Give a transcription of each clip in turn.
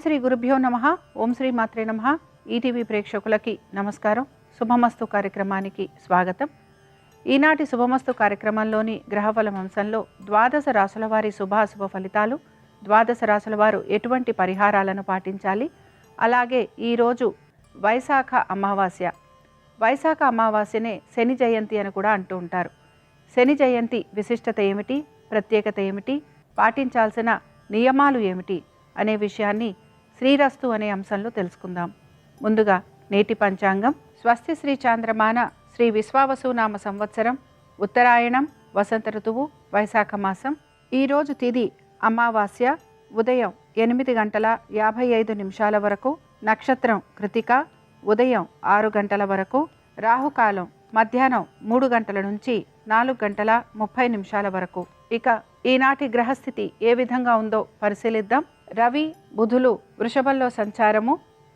శ్రీ గురుభ్యో నమః. ఓం శ్రీ మాత్రే నమః. ఈటీవీ ప్రేక్షకులకి నమస్కారం. శుభమస్తు కార్యక్రమానికి స్వాగతం. ఈనాటి శుభమస్తు కార్యక్రమంలోని గ్రహఫలం అంశంలో ద్వాదశ రాశుల వారి శుభాశుభ ఫలితాలు, ద్వాదశ రాశుల వారు ఎటువంటి పరిహారాలను పాటించాలి, అలాగే ఈరోజు వైశాఖ అమావాస్య. వైశాఖ అమావాస్యనే శని జయంతి అని కూడా అంటూ ఉంటారు. శని జయంతి విశిష్టత ఏమిటి, ప్రత్యేకత ఏమిటి, పాటించాల్సిన నియమాలు ఏమిటి అనే విషయాన్ని శ్రీరస్తు అనే అంశంలో తెలుసుకుందాం. ముందుగా నేటి పంచాంగం. స్వస్తి శ్రీ చాంద్రమాన శ్రీ విశ్వావసునామ సంవత్సరం, ఉత్తరాయణం, వసంత ఋతువు, వైశాఖ మాసం. ఈరోజు తిథి అమావాస్య. ఉదయం 8:55 వరకు. నక్షత్రం కృతిక. ఉదయం 6 వరకు. రాహుకాలం మధ్యాహ్నం 3 గంటల నుంచి 4:30 వరకు. ఇక ఈనాటి గ్రహస్థితి ఏ విధంగా ఉందో పరిశీలిద్దాం. రవి, బుధులు వృషభంలో సంచారము,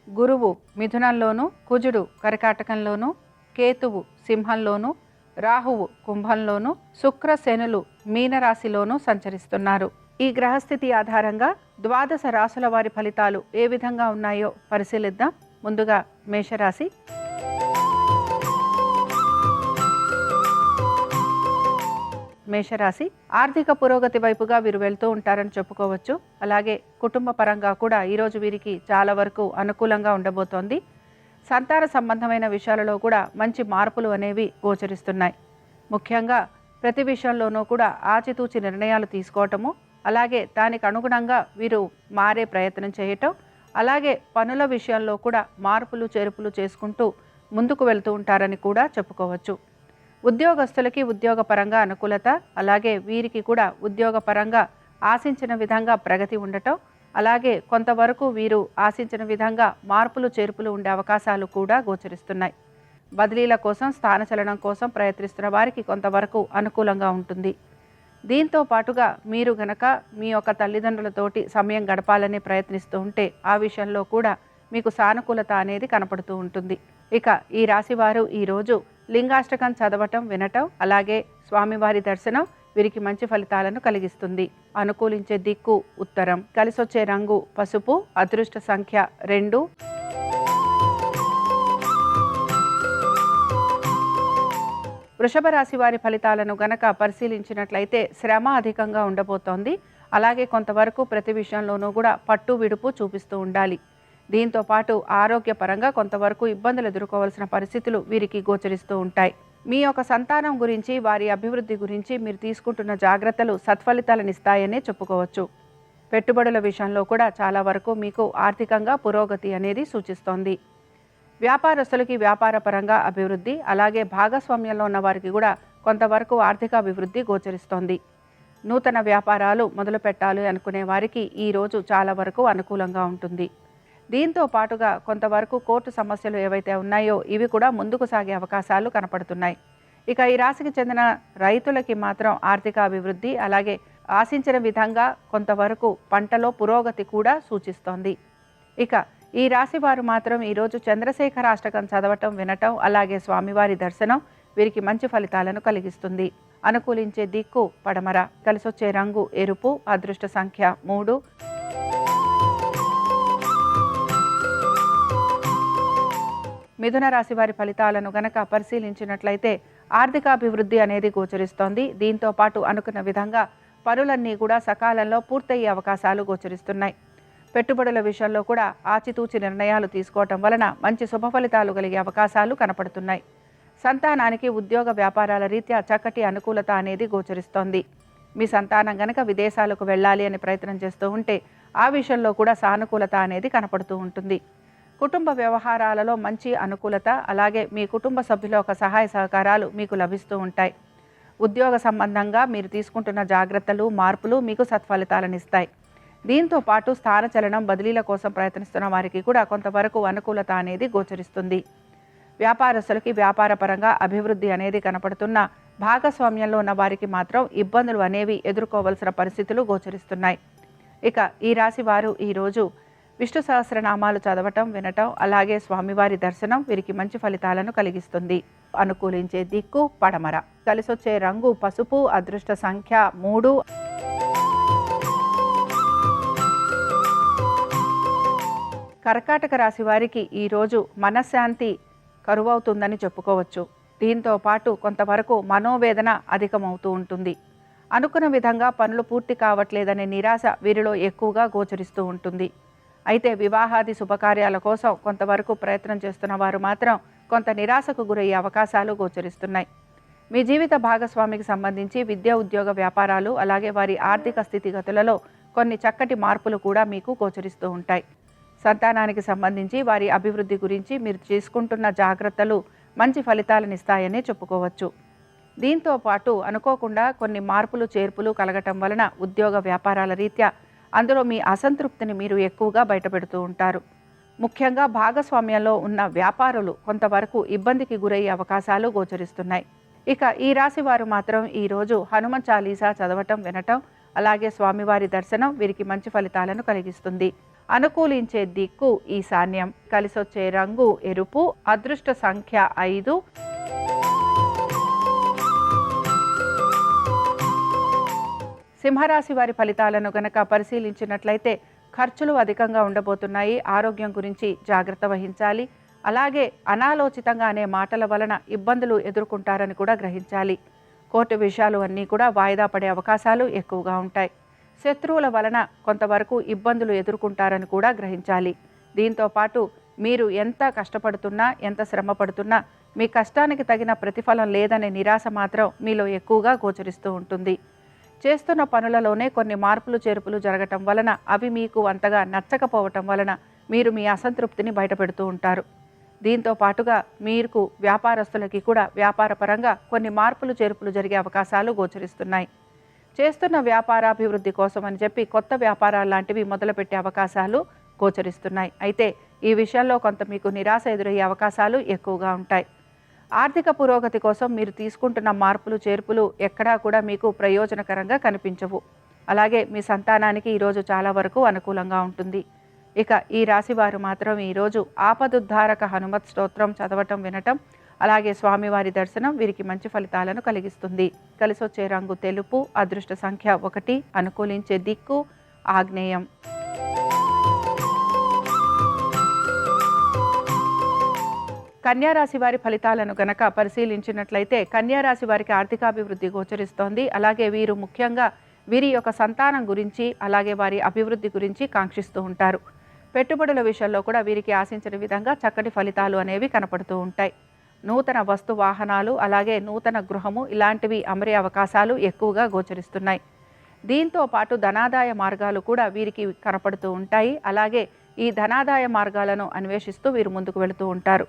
గురువు మిథునంలోను, కుజుడు కర్కాటకంలోను, కేతువు సింహంలోను, రాహువు కుంభంలోను, శుక్ర శనులు మీనరాశిలోను సంచరిస్తున్నారు. ఈ గ్రహస్థితి ఆధారంగా ద్వాదశ రాశుల వారి ఫలితాలు ఏ విధంగా ఉన్నాయో పరిశీలిద్దాం. ముందుగా మేషరాశి. మేషరాశి ఆర్థిక పురోగతి వైపుగా వీరు వెళ్తూ ఉంటారని చెప్పుకోవచ్చు. అలాగే కుటుంబ పరంగా కూడా ఈరోజు వీరికి చాలా వరకు అనుకూలంగా ఉండబోతోంది. సంతాన సంబంధమైన విషయాలలో కూడా మంచి మార్పులు అనేవి గోచరిస్తున్నాయి. ముఖ్యంగా ప్రతి విషయంలోనూ కూడా ఆచితూచి నిర్ణయాలు తీసుకోవటము, అలాగే దానికి అనుగుణంగా వీరు మారే ప్రయత్నం చేయటం, అలాగే పనుల విషయంలో కూడా మార్పులు చేర్పులు చేసుకుంటూ ముందుకు వెళ్తూ ఉంటారని కూడా చెప్పుకోవచ్చు. ఉద్యోగస్తులకి ఉద్యోగపరంగా అనుకూలత, అలాగే వీరికి కూడా ఉద్యోగపరంగా ఆశించిన విధంగా ప్రగతి ఉండటం, అలాగే కొంతవరకు వీరు ఆశించిన విధంగా మార్పులు చేర్పులు ఉండే అవకాశాలు కూడా గోచరిస్తున్నాయి. బదిలీల కోసం, స్థానచలనం కోసం ప్రయత్నిస్తున్న వారికి కొంతవరకు అనుకూలంగా ఉంటుంది. దీంతో పాటుగా మీరు గనక మీ యొక్క తల్లిదండ్రులతోటి సమయం గడపాలని ప్రయత్నిస్తూ ఉంటే ఆ విషయంలో కూడా మీకు సానుకూలత అనేది కనపడుతూ ఉంటుంది. ఇక ఈ రాశివారు ఈరోజు లింగాష్టకం చదవటం, వినటం, అలాగే స్వామివారి దర్శనం వీరికి మంచి ఫలితాలను కలిగిస్తుంది. అనుకూలించే దిక్కు ఉత్తరం. కలిసొచ్చే రంగు పసుపు. అదృష్ట సంఖ్య 2. వృషభ రాశి వారి ఫలితాలను గనక పరిశీలించినట్లయితే శ్రమ అధికంగా ఉండబోతోంది. అలాగే కొంతవరకు ప్రతి విషయంలోనూ కూడా పట్టు విడుపు చూపిస్తూ ఉండాలి. దీంతో పాటు ఆరోగ్యపరంగా కొంతవరకు ఇబ్బందులు ఎదుర్కోవాల్సిన పరిస్థితులు వీరికి గోచరిస్తూ ఉంటాయి. మీ యొక్క సంతానం గురించి, వారి అభివృద్ధి గురించి మీరు తీసుకుంటున్న జాగ్రత్తలు సత్ఫలితాలను ఇస్తాయనే చెప్పుకోవచ్చు. పెట్టుబడుల విషయంలో కూడా చాలా వరకు మీకు ఆర్థికంగా పురోగతి అనేది సూచిస్తోంది. వ్యాపారస్తులకి వ్యాపారపరంగా అభివృద్ధి, అలాగే భాగస్వామ్యంలో ఉన్న వారికి కూడా కొంతవరకు ఆర్థిక అభివృద్ధి గోచరిస్తోంది. నూతన వ్యాపారాలు మొదలు పెట్టాలి అనుకునే వారికి ఈరోజు చాలా వరకు అనుకూలంగా ఉంటుంది. దీంతో పాటుగా కొంతవరకు కోర్టు సమస్యలు ఏవైతే ఉన్నాయో ఇవి కూడా ముందుకు సాగే అవకాశాలు కనపడుతున్నాయి. ఇక ఈ రాశికి చెందిన రైతులకి మాత్రం ఆర్థిక అభివృద్ధి, అలాగే ఆశించిన విధంగా కొంతవరకు పంటలో పురోగతి కూడా సూచిస్తోంది. ఇక ఈ రాశి వారు మాత్రం ఈరోజు చంద్రశేఖర అష్టకం చదవటం, వినటం, అలాగే స్వామివారి దర్శనం వీరికి మంచి ఫలితాలను కలిగిస్తుంది. అనుకూలించే దిక్కు పడమర. కలిసొచ్చే రంగు ఎరుపు. అదృష్ట సంఖ్య 3. మిథున రాశి వారి ఫలితాలను గనక పరిశీలించినట్లయితే ఆర్థికాభివృద్ధి అనేది గోచరిస్తోంది. దీంతో పాటు అనుకున్న విధంగా పనులన్నీ కూడా సకాలంలో పూర్తయ్యే అవకాశాలు గోచరిస్తున్నాయి. పెట్టుబడుల విషయంలో కూడా ఆచితూచి నిర్ణయాలు తీసుకోవటం వలన మంచి శుభ ఫలితాలు కలిగే అవకాశాలు కనపడుతున్నాయి. సంతానానికి ఉద్యోగ వ్యాపారాల రీత్యా చక్కటి అనుకూలత అనేది గోచరిస్తోంది. మీ సంతానం గనక విదేశాలకు వెళ్ళాలి అని ప్రయత్నం చేస్తూ ఉంటే ఆ విషయంలో కూడా సానుకూలత అనేది కనపడుతూ ఉంటుంది. కుటుంబ వ్యవహారాలలో మంచి అనుకూలత, అలాగే మీ కుటుంబ సభ్యుల యొక్క సహాయ సహకారాలు మీకు లభిస్తూ ఉంటాయి. ఉద్యోగ సంబంధంగా మీరు తీసుకుంటున్న జాగ్రత్తలు, మార్పులు మీకు సత్ఫలితాలను ఇస్తాయి. దీంతో పాటు స్థానచలనం, బదిలీల కోసం ప్రయత్నిస్తున్న వారికి కూడా కొంతవరకు అనుకూలత అనేది గోచరిస్తుంది. వ్యాపారస్తులకి వ్యాపారపరంగా అభివృద్ధి అనేది కనపడుతున్న భాగస్వామ్యంలో ఉన్న వారికి మాత్రం ఇబ్బందులు అనేవి ఎదుర్కోవాల్సిన పరిస్థితులు గోచరిస్తున్నాయి. ఇక ఈ రాశి వారు ఈరోజు విష్ణు సహస్రనామాలు చదవటం, వినటం, అలాగే స్వామివారి దర్శనం వీరికి మంచి ఫలితాలను కలిగిస్తుంది. అనుకూలించే దిక్కు పడమర. కలిసొచ్చే రంగు పసుపు. అదృష్ట సంఖ్య 3. కర్కాటక రాశి వారికి ఈరోజు మనశ్శాంతి కరువవుతుందని చెప్పుకోవచ్చు. దీంతో పాటు కొంతవరకు మనోవేదన అధికమవుతూ ఉంటుంది. అనుకున్న విధంగా పనులు పూర్తి కావట్లేదనే నిరాశ వీరిలో ఎక్కువగా గోచరిస్తూ ఉంటుంది. అయితే వివాహాది శుభకార్యాల కోసం కొంతవరకు ప్రయత్నం చేస్తున్న వారు మాత్రం కొంత నిరాశకు గురయ్యే అవకాశాలు గోచరిస్తున్నాయి. మీ జీవిత భాగస్వామికి సంబంధించి విద్య, ఉద్యోగ, వ్యాపారాలు అలాగే వారి ఆర్థిక స్థితిగతులలో కొన్ని చక్కటి మార్పులు కూడా మీకు గోచరిస్తూ ఉంటాయి. సంతానానికి సంబంధించి వారి అభివృద్ధి గురించి మీరు తీసుకుంటున్న జాగ్రత్తలు మంచి ఫలితాలనిస్తాయని చెప్పుకోవచ్చు. దీంతో పాటు అనుకోకుండా కొన్ని మార్పులు చేర్పులు కలగటం వలన ఉద్యోగ వ్యాపారాల రీత్యా అందులో మీ అసంతృప్తిని మీరు ఎక్కువగా బయటపెడుతూ ఉంటారు. ముఖ్యంగా భాగస్వామ్యంలో ఉన్న వ్యాపారులు కొంతవరకు ఇబ్బందికి గురయ్యే అవకాశాలు గోచరిస్తున్నాయి. ఇక ఈ రాశి వారు మాత్రం ఈరోజు హనుమ చాలీసా చదవటం, వినటం అలాగే స్వామివారి దర్శనం వీరికి మంచి ఫలితాలను కలిగిస్తుంది. అనుకూలించే దిక్కు ఈశాన్యం, కలిసొచ్చే రంగు ఎరుపు, అదృష్ట సంఖ్య 5. సింహరాశి వారి ఫలితాలను గనక పరిశీలించినట్లయితే ఖర్చులు అధికంగా ఉండబోతున్నాయి. ఆరోగ్యం గురించి జాగ్రత్త వహించాలి. అలాగే అనాలోచితంగా అనే మాటల వలన ఇబ్బందులు ఎదుర్కొంటారని కూడా గ్రహించాలి. కోర్టు విషయాలు అన్నీ కూడా వాయిదా పడే అవకాశాలు ఎక్కువగా ఉంటాయి. శత్రువుల వలన కొంతవరకు ఇబ్బందులు ఎదుర్కొంటారని కూడా గ్రహించాలి. దీంతో పాటు మీరు ఎంత కష్టపడుతున్నా, ఎంత శ్రమ పడుతున్నా మీ కష్టానికి తగిన ప్రతిఫలం లేదనే నిరాశ మాత్రం మీలో ఎక్కువగా గోచరిస్తూ ఉంటుంది. చేస్తున్న పనులలోనే కొన్ని మార్పులు చేర్పులు జరగటం వలన అవి మీకు అంతగా నచ్చకపోవటం వలన మీరు మీ అసంతృప్తిని బయటపెడుతూ ఉంటారు. దీంతో పాటుగా మీకు వ్యాపారస్తులకి కూడా వ్యాపారపరంగా కొన్ని మార్పులు చేర్పులు జరిగే అవకాశాలు గోచరిస్తున్నాయి. చేస్తున్న వ్యాపారాభివృద్ధి కోసం అని చెప్పి కొత్త వ్యాపారాలు లాంటివి మొదలుపెట్టే అవకాశాలు గోచరిస్తున్నాయి. అయితే ఈ విషయంలో కొంత మీకు నిరాశ ఎదురయ్యే అవకాశాలు ఎక్కువగా ఉంటాయి. ఆర్థిక పురోగతి కోసం మీరు తీసుకుంటున్న మార్పులు చేర్పులు ఎక్కడా కూడా మీకు ప్రయోజనకరంగా కనిపించవు. అలాగే మీ సంతానానికి ఈరోజు చాలా వరకు అనుకూలంగా ఉంటుంది. ఇక ఈ రాశి వారు మాత్రం ఈరోజు ఆపదుద్ధారక హనుమత్ స్తోత్రం చదవటం, వినటం అలాగే స్వామివారి దర్శనం వీరికి మంచి ఫలితాలను కలిగిస్తుంది. కలిసొచ్చే రంగు తెలుపు, అదృష్ట సంఖ్య 1, అనుకూలించే దిక్కు ఆగ్నేయం. కన్యారాశి వారి ఫలితాలను గనక పరిశీలించినట్లయితే కన్యారాశి వారికి ఆర్థికాభివృద్ధి గోచరిస్తోంది. అలాగే వీరు ముఖ్యంగా వీరి యొక్క సంతానం గురించి అలాగే వారి అభివృద్ధి గురించి కాంక్షిస్తూ ఉంటారు. పెట్టుబడుల విషయంలో కూడా వీరికి ఆశించిన విధంగా చక్కటి ఫలితాలు అనేవి కనపడుతూ ఉంటాయి. నూతన వస్తు వాహనాలు అలాగే నూతన గృహము ఇలాంటివి అమరే అవకాశాలు ఎక్కువగా గోచరిస్తున్నాయి. దీంతో పాటు ధనాదాయ మార్గాలు కూడా వీరికి కనపడుతూ ఉంటాయి. అలాగే ఈ ధనాదాయ మార్గాలను అన్వేషిస్తూ వీరు ముందుకు వెళుతూ ఉంటారు.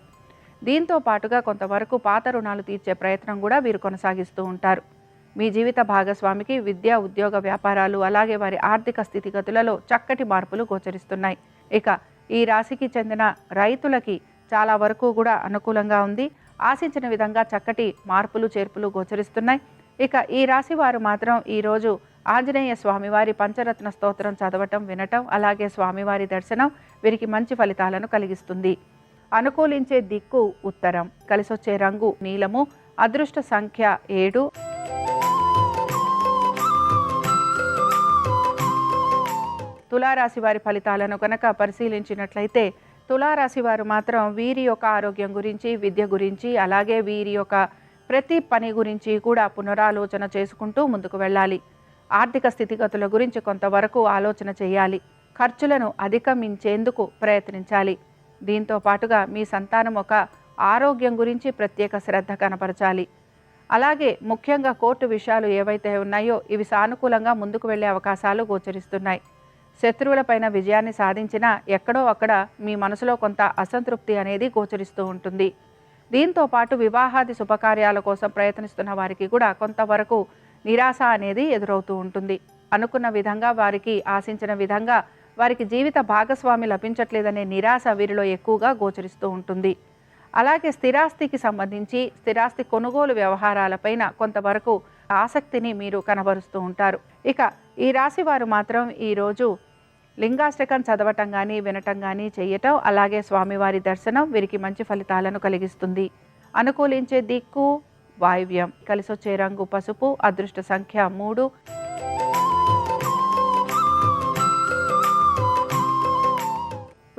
దీంతో పాటుగా కొంతవరకు పాత రుణాలు తీర్చే ప్రయత్నం కూడా వీరు కొనసాగిస్తూ ఉంటారు. మీ జీవిత భాగస్వామికి విద్య, ఉద్యోగ, వ్యాపారాలు అలాగే వారి ఆర్థిక స్థితిగతులలో చక్కటి మార్పులు గోచరిస్తున్నాయి. ఇక ఈ రాశికి చెందిన రైతులకి చాలా వరకు కూడా అనుకూలంగా ఉంది. ఆశించిన విధంగా చక్కటి మార్పులు చేర్పులు గోచరిస్తున్నాయి. ఇక ఈ రాశి వారు మాత్రం ఈరోజు ఆంజనేయ స్వామివారి పంచరత్న స్తోత్రం చదవటం, వినటం అలాగే స్వామివారి దర్శనం వీరికి మంచి ఫలితాలను కలిగిస్తుంది. అనుకూలించే దిక్కు ఉత్తరం, కలిసొచ్చే రంగు నీలము, అదృష్ట సంఖ్య 7. తులారాశి వారి ఫలితాలను కనుక పరిశీలించినట్లయితే తులారాశి వారు మాత్రం వీరి యొక్క ఆరోగ్యం గురించి, విద్య గురించి అలాగే వీరి యొక్క ప్రతి పని గురించి కూడా పునరాలోచన చేసుకుంటూ ముందుకు వెళ్ళాలి. ఆర్థిక స్థితిగతుల గురించి కొంతవరకు ఆలోచన చేయాలి. ఖర్చులను అధిగమించేందుకు ప్రయత్నించాలి. దీంతో పాటుగా మీ సంతానం ఒక ఆరోగ్యం గురించి ప్రత్యేక శ్రద్ధ కనపరచాలి. అలాగే ముఖ్యంగా కోర్టు విషయాలు ఏవైతే ఉన్నాయో ఇవి సానుకూలంగా ముందుకు వెళ్ళే అవకాశాలు గోచరిస్తున్నాయి. శత్రువులపైన విజయాన్ని సాధించినా ఎక్కడో అక్కడ మీ మనసులో కొంత అసంతృప్తి అనేది గోచరిస్తూ ఉంటుంది. దీంతో పాటు వివాహాది శుభకార్యాల కోసం ప్రయత్నిస్తున్న వారికి కూడా కొంతవరకు నిరాశ అనేది ఎదురవుతూ ఉంటుంది. అనుకున్న విధంగా వారికి ఆశించిన విధంగా వారికి జీవిత భాగస్వామి లభించట్లేదనే నిరాశ వీరిలో ఎక్కువగా గోచరిస్తూ ఉంటుంది. అలాగే స్థిరాస్తికి సంబంధించి స్థిరాస్తి కొనుగోలు వ్యవహారాలపైన కొంతవరకు ఆసక్తిని మీరు కనబరుస్తూ ఉంటారు. ఇక ఈ రాశి వారు మాత్రం ఈరోజు లింగాష్టకం చదవటం కానీ, వినటం కానీ చేయటం అలాగే స్వామివారి దర్శనం వీరికి మంచి ఫలితాలను కలిగిస్తుంది. అనుకూలించే దిక్కు వాయువ్యం, కలిసొచ్చే రంగు పసుపు, అదృష్ట సంఖ్య 3.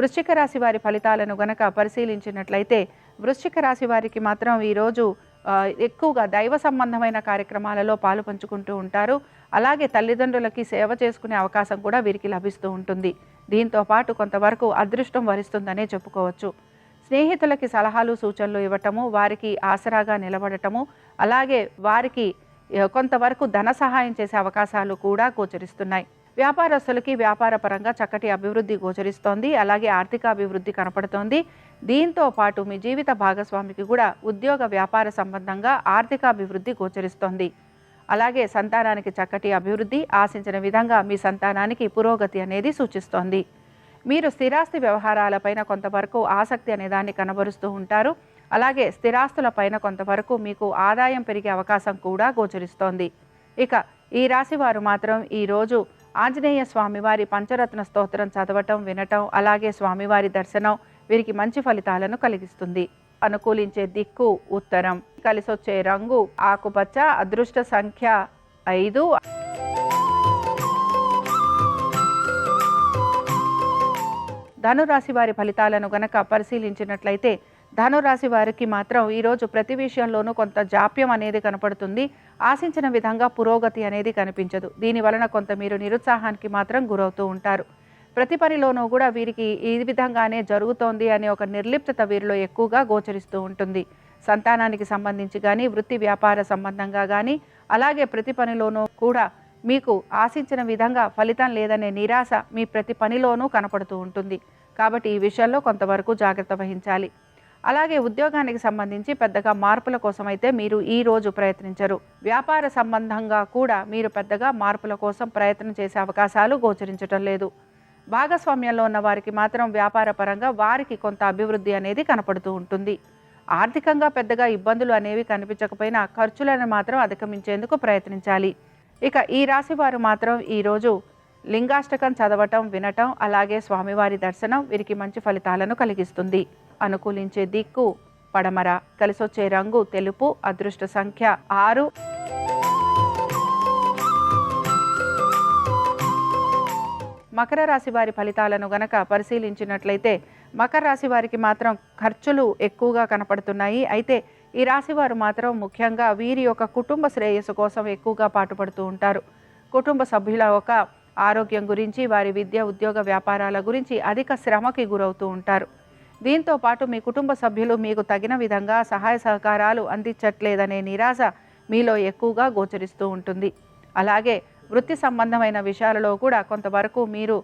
వృశ్చిక రాశి వారి ఫలితాలను గనక పరిశీలించినట్లయితే వృశ్చిక రాశి వారికి మాత్రం ఈరోజు ఎక్కువగా దైవ సంబంధమైన కార్యక్రమాలలో పాలు పంచుకుంటూ ఉంటారు. అలాగే తల్లిదండ్రులకి సేవ చేసుకునే అవకాశం కూడా వీరికి లభిస్తూ ఉంటుంది. దీంతో పాటు కొంతవరకు అదృష్టం వరిస్తుందనే చెప్పుకోవచ్చు. స్నేహితులకి సలహాలు సూచనలు ఇవ్వటము, వారికి ఆసరాగా నిలబడటము, అలాగే వారికి కొంతవరకు ధన సహాయం చేసే అవకాశాలు కూడా గోచరిస్తున్నాయి. వ్యాపారస్తులకి వ్యాపార పరంగా చక్కటి అభివృద్ధి గోచరిస్తోంది. అలాగే ఆర్థిక అభివృద్ధి కనపడుతోంది. దీంతో పాటు మీ జీవిత భాగస్వామికి కూడా ఉద్యోగ వ్యాపార సంబంధంగా ఆర్థిక అభివృద్ధి గోచరిస్తోంది. అలాగే సంతానానికి చక్కటి అభివృద్ధి, ఆశించిన విధంగా మీ సంతానానికి పురోగతి అనేది సూచిస్తోంది. మీరు స్థిరాస్తి వ్యవహారాలపైన కొంతవరకు ఆసక్తి అనే దాన్ని కనబరుస్తూ ఉంటారు. అలాగే స్థిరాస్తులపైన కొంతవరకు మీకు ఆదాయం పెరిగే అవకాశం కూడా గోచరిస్తోంది. ఇక ఈ రాశి వారు మాత్రం ఈరోజు ఆంజనేయ స్వామివారి పంచరత్న స్తోత్రం చదవటం, వినటం, అలాగే స్వామివారి దర్శనం వీరికి మంచి ఫలితాలను కలిగిస్తుంది. అనుకూలించే దిక్కు ఉత్తరం, కలిసొచ్చే రంగు ఆకుపచ్చ, అదృష్ట సంఖ్య 5. ధనురాశి వారి ఫలితాలను గనక పరిశీలించినట్లయితే ధనురాశి వారికి మాత్రం ఈరోజు ప్రతి విషయంలోనూ కొంత జాప్యం అనేది కనపడుతుంది. ఆశించిన విధంగా పురోగతి అనేది కనిపించదు. దీనివలన కొంత మీరు నిరుత్సాహానికి మాత్రం గురవుతూ ఉంటారు. ప్రతి పనిలోనూ కూడా వీరికి ఈ విధంగానే జరుగుతోంది అనే ఒక నిర్లిప్తత వీరిలో ఎక్కువగా గోచరిస్తూ ఉంటుంది. సంతానానికి సంబంధించి కానీ, వృత్తి వ్యాపార సంబంధంగా కానీ, అలాగే ప్రతి పనిలోనూ కూడా మీకు ఆశించిన విధంగా ఫలితం లేదనే నిరాశ మీ ప్రతి పనిలోనూ కనపడుతూ ఉంటుంది. కాబట్టి ఈ విషయంలో కొంతవరకు జాగ్రత్త వహించాలి. అలాగే ఉద్యోగానికి సంబంధించి పెద్దగా మార్పుల కోసమైతే మీరు ఈ రోజు ప్రయత్నించరు. వ్యాపార సంబంధంగా కూడా మీరు పెద్దగా మార్పుల కోసం ప్రయత్నం చేసే అవకాశాలు గోచరించటం లేదు. భాగస్వామ్యంలో ఉన్న వారికి మాత్రం వ్యాపార పరంగా వారికి కొంత అభివృద్ధి అనేది కనపడుతూ ఉంటుంది. ఆర్థికంగా పెద్దగా ఇబ్బందులు అనేవి కనిపించకపోయినా ఖర్చులను మాత్రం అధిగమించేందుకు ప్రయత్నించాలి. ఇక ఈ రాశి వారు మాత్రం ఈరోజు లింగాష్టకం చదవటం, వినటం, అలాగే స్వామివారి దర్శనం వీరికి మంచి ఫలితాలను కలిగిస్తుంది. అనుకూలించే దిక్కు పడమర, కలిసొచ్చే రంగు తెలుపు, అదృష్ట సంఖ్య 6. మకర రాశి వారి ఫలితాలను గనక పరిశీలించినట్లయితే మకర రాశి వారికి మాత్రం ఖర్చులు ఎక్కువగా కనపడుతున్నాయి. అయితే ఈ రాశి వారు మాత్రం ముఖ్యంగా వీరి యొక్క కుటుంబ శ్రేయస్సు కోసం ఎక్కువగా పాటుపడుతూ ఉంటారు. కుటుంబ సభ్యుల ఒక ఆరోగ్యం గురించి, వారి విద్య, ఉద్యోగ వ్యాపారాల గురించి అధిక శ్రమకి గురవుతూ ఉంటారు. దీంతో పాటు మీ కుటుంబ సభ్యులు మీకు తగిన విధంగా సహాయ సహకారాలు అందించట్లేదనే నిరాశ మీలో ఎక్కువగా గోచరిస్తూ ఉంటుంది. అలాగే వృత్తి సంబంధమైన విషయాలలో కూడా కొంతవరకు మీరు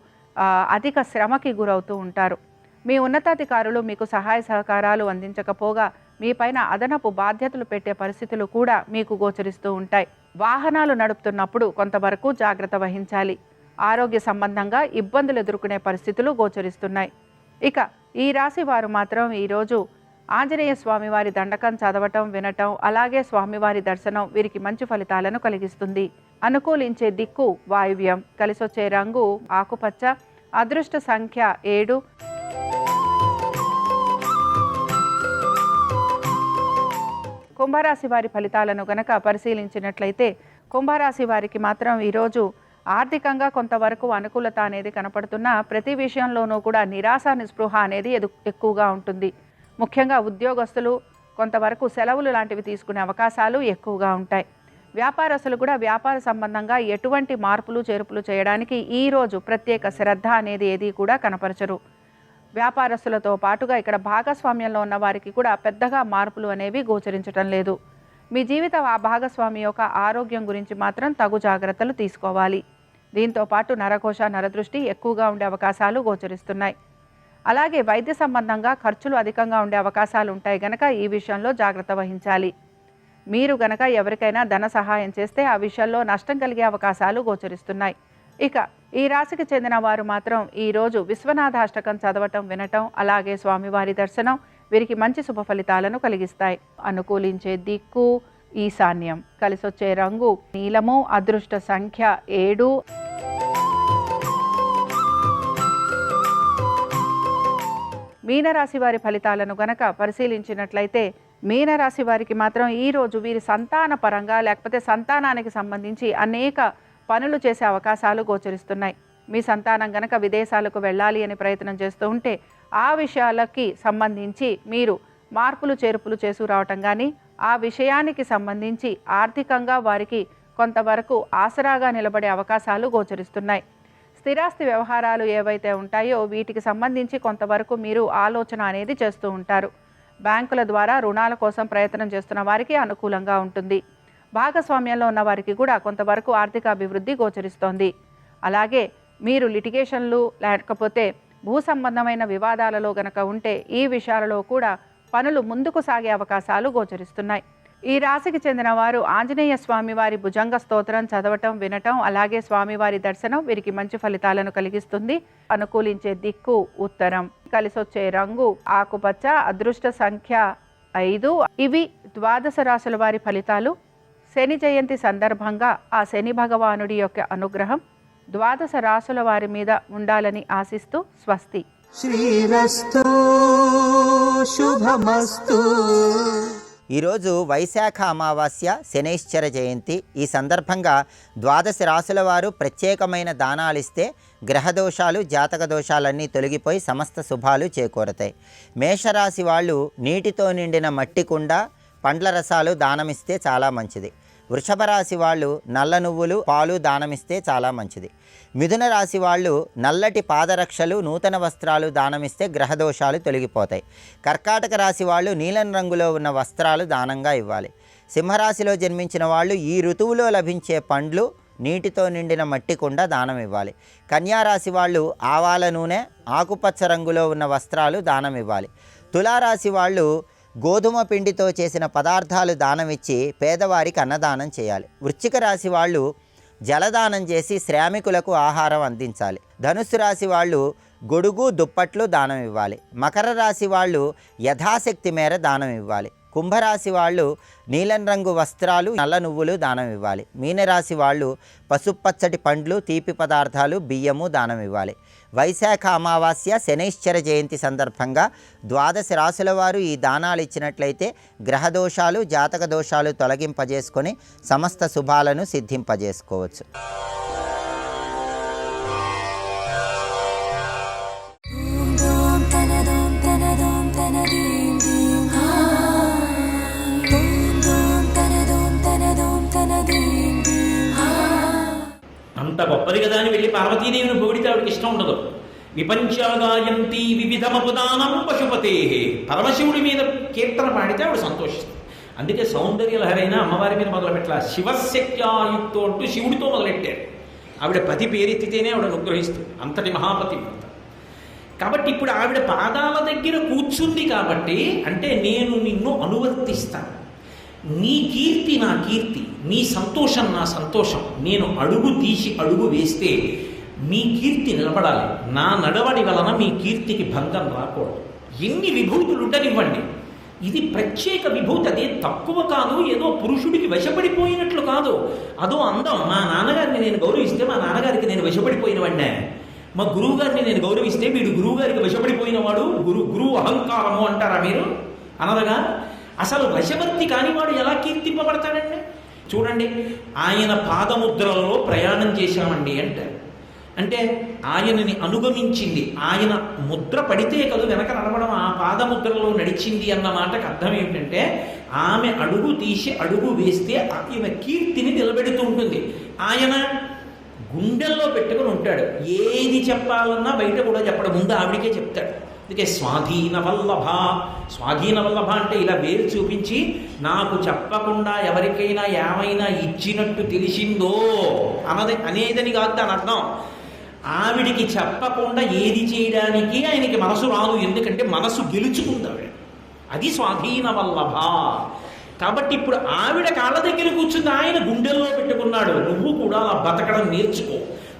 అధిక శ్రమకి గురవుతూ ఉంటారు. మీ ఉన్నతాధికారులు మీకు సహాయ సహకారాలు అందించకపోగా మీపైన అదనపు బాధ్యతలు పెట్టే పరిస్థితులు కూడా మీకు గోచరిస్తూ ఉంటాయి. వాహనాలు నడుపుతున్నప్పుడు కొంతవరకు జాగ్రత్త వహించాలి. ఆరోగ్య సంబంధంగా ఇబ్బందులు ఎదుర్కొనే పరిస్థితులు గోచరిస్తున్నాయి. ఇక ఈ రాశి వారు మాత్రం ఈరోజు ఆంజనేయ స్వామివారి దండకం చదవటం, వినటం, అలాగే స్వామివారి దర్శనం వీరికి మంచి ఫలితాలను కలిగిస్తుంది. అనుకూలించే దిక్కు వాయువ్యం, కలిసొచ్చే రంగు ఆకుపచ్చ, అదృష్ట సంఖ్య 7. కుంభరాశి వారి ఫలితాలను గనక పరిశీలించినట్లయితే కుంభరాశి వారికి మాత్రం ఈరోజు ఆర్థికంగా కొంతవరకు అనుకూలత అనేది కనపడుతున్నా ప్రతి విషయంలోనూ కూడా నిరాశ, నిస్పృహ అనేది ఎక్కువగా ఉంటుంది. ముఖ్యంగా ఉద్యోగస్తులు కొంతవరకు సెలవులు లాంటివి తీసుకునే అవకాశాలు ఎక్కువగా ఉంటాయి. వ్యాపారస్తులు కూడా వ్యాపార సంబంధంగా ఎటువంటి మార్పులు చేర్పులు చేయడానికి ఈరోజు ప్రత్యేక శ్రద్ధ అనేది ఏది కూడా కనపరచరు. వ్యాపారస్తులతో పాటుగా ఇక్కడ భాగస్వామ్యంలో ఉన్న వారికి కూడా పెద్దగా మార్పులు అనేవి గోచరించటం లేదు. మీ జీవిత భాగస్వామి యొక్క ఆరోగ్యం గురించి మాత్రం తగు జాగ్రత్తలు తీసుకోవాలి. దీంతో పాటు నరఘోష, నరదృష్టి ఎక్కువగా ఉండే అవకాశాలు గోచరిస్తున్నాయి. అలాగే వైద్య సంబంధంగా ఖర్చులు అధికంగా ఉండే అవకాశాలు ఉంటాయి గనక ఈ విషయంలో జాగ్రత్త వహించాలి. మీరు గనక ఎవరికైనా ధన సహాయం చేస్తే ఆ విషయంలో నష్టం కలిగే అవకాశాలు గోచరిస్తున్నాయి. ఇక ఈ రాశికి చెందిన వారు మాత్రం ఈరోజు విశ్వనాథాష్టకం చదవటం, వినటం, అలాగే స్వామివారి దర్శనం వీరికి మంచి శుభ ఫలితాలను కలిగిస్తాయి. అనుకూలించే దిక్కు ఈశాన్యం, కలిసొచ్చే రంగు నీలము, అదృష్ట సంఖ్య 7. మీనరాశి వారి ఫలితాలను గనక పరిశీలించినట్లయితే మీనరాశి వారికి మాత్రం ఈరోజు వీరి సంతాన పరంగా లేకపోతే సంతానానికి సంబంధించి అనేక పనులు చేసే అవకాశాలు గోచరిస్తున్నాయి. మీ సంతానం గనక విదేశాలకు వెళ్ళాలి అని ప్రయత్నం చేస్తూ ఉంటే ఆ విషయాలకి సంబంధించి మీరు మార్పులు చేర్పులు చేసుకురావటం కానీ, ఆ విషయానికి సంబంధించి ఆర్థికంగా వారికి కొంతవరకు ఆసరాగా నిలబడే అవకాశాలు గోచరిస్తున్నాయి. స్థిరాస్తి వ్యవహారాలు ఏవైతే ఉంటాయో వీటికి సంబంధించి కొంతవరకు మీరు ఆలోచన అనేది చేస్తూ ఉంటారు. బ్యాంకుల ద్వారా రుణాల కోసం ప్రయత్నం చేస్తున్న వారికి అనుకూలంగా ఉంటుంది. భాగస్వామ్యంలో ఉన్న వారికి కూడా కొంతవరకు ఆర్థిక అభివృద్ధి గోచరిస్తోంది. అలాగే మీరు లిటిగేషన్లు లేకపోతే భూ సంబంధమైన వివాదాలలో గనక ఉంటే ఈ విషయాలలో కూడా పనులు ముందుకు సాగే అవకాశాలు గోచరిస్తున్నాయి. ఈ రాశికి చెందిన వారు ఆంజనేయ స్వామి వారి భుజంగ స్తోత్రం చదవటం, వినటం, అలాగే స్వామివారి దర్శనం వీరికి మంచి ఫలితాలను కలిగిస్తుంది. అనుకూలించే దిక్కు ఉత్తరం, కలిసొచ్చే రంగు ఆకుపచ్చ, అదృష్ట సంఖ్య 5. ఇవి ద్వాదశ రాశుల వారి ఫలితాలు. శని జయంతి సందర్భంగా ఆ శని భగవానుడి యొక్క అనుగ్రహం ద్వాదశ రాశుల వారి మీద ఉండాలని ఆశిస్తూ స్వస్తి. శ్రీరస్తు శుభమస్తు. ఈరోజు వైశాఖ అమావాస్య, శనైశ్చర జయంతి. ఈ సందర్భంగా ద్వాదశ రాశుల వారు ప్రత్యేకమైన దానాలిస్తే గ్రహదోషాలు, జాతక దోషాలన్నీ తొలగిపోయి సమస్త శుభాలు చేకూరతాయి. మేషరాశి వాళ్ళు నీటితో నిండిన మట్టి కుండ, పండ్ల రసాలు దానమిస్తే చాలా మంచిది. వృషభ రాశి వాళ్ళు నల్ల నువ్వులు, పాలు దానమిస్తే చాలా మంచిది. మిథున రాశి వాళ్ళు నల్లటి పాదరక్షలు, నూతన వస్త్రాలు దానమిస్తే గ్రహదోషాలు తొలగిపోతాయి. కర్కాటక రాశి వాళ్ళు నీలం రంగులో ఉన్న వస్త్రాలు దానంగా ఇవ్వాలి. సింహరాశిలో జన్మించిన వాళ్ళు ఈ ఋతువులో లభించే పండ్లు, నీటితో నిండిన మట్టి కుండ దానం ఇవ్వాలి. కన్యారాశి వాళ్ళు ఆవాల నూనె, ఆకుపచ్చ రంగులో ఉన్న వస్త్రాలు దానం ఇవ్వాలి. తులారాశి వాళ్ళు గోధుమ పిండితో చేసిన పదార్థాలు దానమిచ్చి పేదవారికి అన్నదానం చేయాలి. వృశ్చిక రాశి వాళ్ళు జలదానం చేసి శ్రామికులకు ఆహారం అందించాలి. ధనుస్సు రాశి వాళ్ళు గొడుగు, దుప్పట్లు దానం ఇవ్వాలి. మకర రాశి వాళ్ళు యథాశక్తి మేర దానం ఇవ్వాలి. కుంభరాశి వాళ్ళు నీలం రంగు వస్త్రాలు, నల్ల నువ్వులు దానం ఇవ్వాలి. మీనరాశి వాళ్ళు పసుపచ్చటి పండ్లు, తీపి పదార్థాలు, బియ్యము దానం ఇవ్వాలి. వైశాఖ అమావాస్య, శనైశ్చర జయంతి సందర్భంగా ద్వాదశ రాశుల వారు ఈ దానాలు ఇచ్చినట్లయితే గ్రహదోషాలు, జాతక దోషాలు తొలగింపజేసుకొని సమస్త శుభాలను సిద్ధింపజేసుకోవచ్చు. అంత గొప్పది కదా అని వెళ్ళి పార్వతీదేవిని పొగిడితే ఆవిడకి ఇష్టం ఉండదు. విపంచాగాయంతి వివిధమపుదానం పశుపతే, పరమశివుడి మీద కీర్తన పాడితే ఆవిడ సంతోషిస్తుంది. అందుకే సౌందర్యలహరైన అమ్మవారి మీద మొదలుపెట్టాల శివశక్త్యాయుక్తో అంటూ శివుడితో మొదలెట్టారు. ఆవిడ పతి పేరెత్తితేనే ఆవిడ అనుగ్రహిస్తుంది, అంతటి మహాపతి. కాబట్టి ఇప్పుడు ఆవిడ పాదాల దగ్గర కూర్చుంది కాబట్టి, అంటే నేను నిన్ను అనువర్తిస్తాను, నీ కీర్తి నా కీర్తి, నీ సంతోషం నా సంతోషం, నేను అడుగు తీసి అడుగు వేస్తే మీ కీర్తి నిలబడాలి, నా నడవడి వలన మీ కీర్తికి భంగం రాకూడదు. ఎన్ని విభూతులు ఉండనివ్వండి, ఇది ప్రత్యేక విభూతి, అదే తక్కువ కాదు, ఏదో పురుషుడికి వశపడిపోయినట్లు కాదు, అదో అందం. మా నాన్నగారిని నేను గౌరవిస్తే మా నాన్నగారికి నేను వశపడిపోయినవాడినే, మా గురువుగారిని నేను గౌరవిస్తే వీడు గురువుగారికి వశపడిపోయినవాడు, గురువు అహంకారము అంటారా మీరు? అనగా అసలు వశవర్తి కానివాడు ఎలా కీర్తింపబడతాడండి? చూడండి, ఆయన పాదముద్రలలో ప్రయాణం చేశామండి అంటారు. అంటే ఆయనని అనుగమించింది, ఆయన ముద్ర పడితే కదా వెనక నడవడం, ఆ పాదముద్రలో నడిచింది అన్న మాటకు అర్థం ఏమిటంటే ఆమె అడుగు తీసి అడుగు వేస్తే ఆయన కీర్తిని నిలబెడుతూ ఉంటుంది. ఆయన గుండెల్లో పెట్టుకుని ఉంటాడు, ఏది చెప్పాలన్నా బయట కూడా చెప్పడం, ముందు ఆవిడికే చెప్తాడు. అందుకే స్వాధీన వల్లభ. స్వాధీన వల్లభ అంటే ఇలా వేరు చూపించి నాకు చెప్పకుండా ఎవరికైనా ఏమైనా ఇచ్చినట్టు తెలిసిందో అనేదని కాదు దాని అర్థం. ఆవిడికి చెప్పకుండా ఏది చేయడానికి ఆయనకి మనసు రాదు, ఎందుకంటే మనసు గెలుచుకుంది ఆవిడ, అది స్వాధీన వల్లభ. కాబట్టి ఇప్పుడు ఆవిడ కాళ్ళ దగ్గర కూర్చుంది, ఆయన గుండెల్లో పెట్టుకున్నాడు. నువ్వు కూడా అలా బతకడం నేర్చుకో,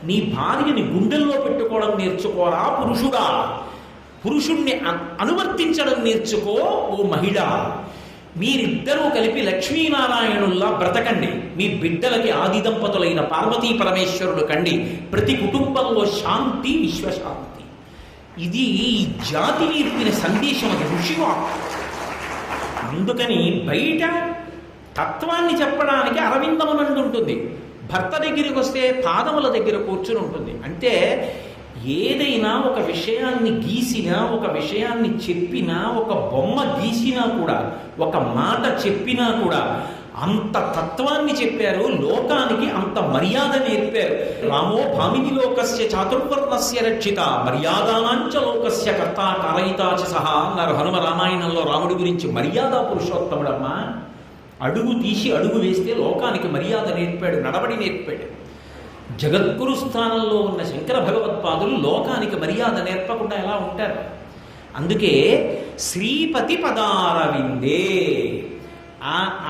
నీ భార్యని గుండెల్లో పెట్టుకోవడం నేర్చుకోరా పురుషుడా, పురుషుణ్ణి అనువర్తించడం నేర్చుకో ఓ మహిళ. మీరిద్దరూ కలిపి లక్ష్మీనారాయణుల్లా బ్రతకండి, మీ బిడ్డలకి ఆది దంపతులైన పార్వతీ పరమేశ్వరుడు కండి, ప్రతి కుటుంబంలో శాంతి, విశ్వశాంతి. ఇది ఈ జాతి నేర్పిన సందేశం, అది ఋషివాక్కు. అందుకని బయట తత్వాన్ని చెప్పడానికి అరవిందమునందు ఉంటుంది, భర్త దగ్గరికి వస్తే పాదముల దగ్గర కూర్చుని ఉంటుంది. అంటే ఏదైనా ఒక విషయాన్ని గీసినా, ఒక విషయాన్ని చెప్పినా, ఒక బొమ్మ గీసినా కూడా, ఒక మాట చెప్పినా కూడా అంత తత్వాన్ని చెప్పారు, లోకానికి అంత మర్యాద నేర్పారు. రామో భామిని లోకస్య చాతుర్వర్ణస్య రక్షిత మర్యాదానాంచ లోకస్య కర్త కారయితాచ సహా అన్నారు హనుమ రామాయణంలో రాముడి గురించి. మర్యాద పురుషోత్తముడమ్మా, అడుగు తీసి అడుగు వేస్తే లోకానికి మర్యాద నేర్పాడు, నడవడి నేర్పాడు. జగద్గురు స్థానంలో ఉన్న శంకర భగవత్పాదులు లోకానికి మర్యాద నేర్పకుండా ఎలా ఉంటారు? అందుకే శ్రీపతి పదారవిందే,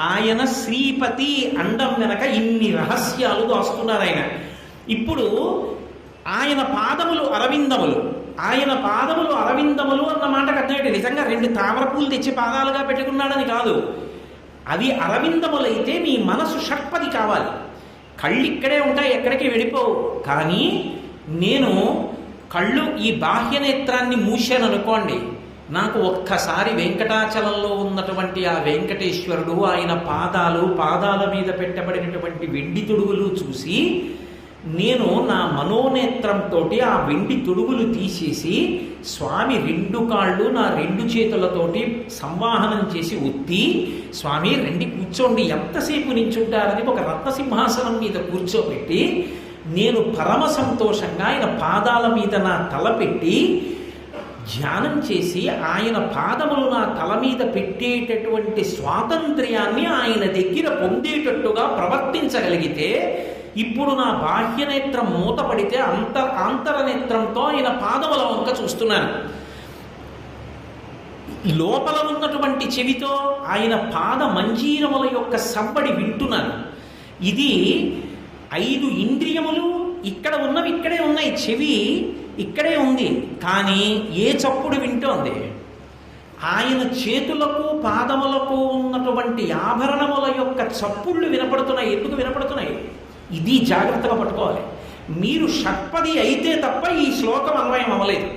ఆయన శ్రీపతి అండం వెనక ఇన్ని రహస్యాలు దాస్తున్నారు ఆయన. ఇప్పుడు ఆయన పాదములు అరవిందములు, ఆయన పాదములు అరవిందములు అన్న మాటకు అర్థమేంటి? నిజంగా 2 తామర పూలు తెచ్చి పాదాలుగా పెట్టుకున్నాడని కాదు. అవి అరవిందములైతే మీ మనసు షట్పది కావాలి. కళ్ళు ఇక్కడే ఉంటాయి, ఎక్కడికి వెళ్ళిపోవు. కానీ నేను కళ్ళు ఈ బాహ్యనేత్రాన్ని మూశాను అనుకోండి, నాకు ఒక్కసారి వెంకటాచలంలో ఉన్నటువంటి ఆ వెంకటేశ్వరుడు, ఆయన పాదాల మీద పెట్టబడినటువంటి వెండి తొడుగులు చూసి నేను నా మనోనేత్రంతో ఆ వెండి తొడుగులు తీసేసి స్వామి 2 కాళ్ళు నా 2 చేతులతోటి సంవాహనం చేసి ఒత్తి, స్వామి రండి కూర్చోండి, ఎంతసేపు నించుంటారని ఒక రత్నసింహాసనం మీద కూర్చోబెట్టి నేను పరమ సంతోషంగా ఆయన పాదాల మీద నా తల పెట్టి ధ్యానం చేసి ఆయన పాదములు నా తల మీద పెట్టేటటువంటి స్వాతంత్ర్యాన్ని ఆయన దగ్గర పొందేటట్టుగా ప్రవర్తించగలిగితే, ఇప్పుడు నా బాహ్యనేత్రం మూతపడితే ఆంతరనేత్రంతో ఆయన పాదముల వంక చూస్తున్నాను. లోపల ఉన్నటువంటి చెవితో ఆయన పాద మంజీరముల యొక్క సవ్వడి వింటున్నాను. ఇది 5 ఇంద్రియములు ఇక్కడ ఉన్నవి ఇక్కడే ఉన్నాయి, చెవి ఇక్కడే ఉంది, కానీ ఏ చప్పుడు వింటోంది? ఆయన చేతులకు పాదములకు ఉన్నటువంటి ఆభరణముల యొక్క చప్పుళ్ళు వినపడుతున్నాయి. ఎందుకు వినపడుతున్నాయి? ఇది జాగ్రత్తగా పట్టుకోవాలి. మీరు షట్పది అయితే తప్ప ఈ శ్లోకం అన్వయం అవ్వలేదు.